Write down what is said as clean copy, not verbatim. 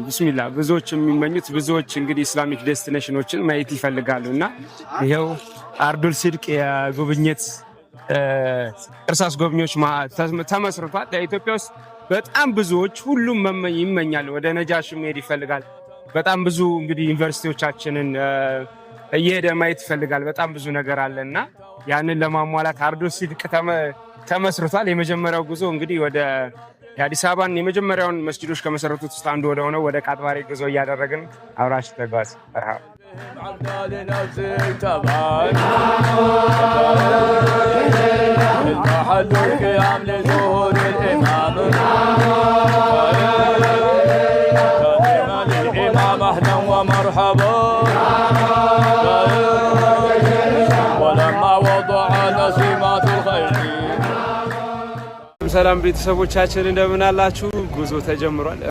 ቢስሚላ ብዙዎች የሚመኙት ብዙዎች እንግዲህ ኢስላሚክ ዴስቲኔሽኖችን ማየት ይፈልጋሉና ይሄው አርዱል ሲድቅ የጉብኝት እርሳስ ጎብኚዎች ተመስርቷል። ለኢትዮጵያ ውስጥ በጣም ብዙዎች ሁሉም ይመኛል፣ ወደ ነጃሽ መሄድ ይፈልጋል። በጣም ብዙ እንግዲህ ዩኒቨርሲቲዎቻችንን እየሄደ ማየት ይፈልጋል። በጣም ብዙ ነገር አለና ያንን ለማሟላት አርዱል ሲድቅ ተመስርቷል። የመጀመሪያው ጉዞ እንግዲህ ወደ የአዲስ አበባን የመጀመሪያውን መስጂዶች ከመሰረቱት ውስጥ አንዱ ወደ ሆነው ወደ ቃጥባሬ ጉዞ እያደረግን አብራችሁ ተጓዝ። ሰላም ቤተሰቦቻችን እንደምን አላችሁ? ጉዞ ተጀምሯል።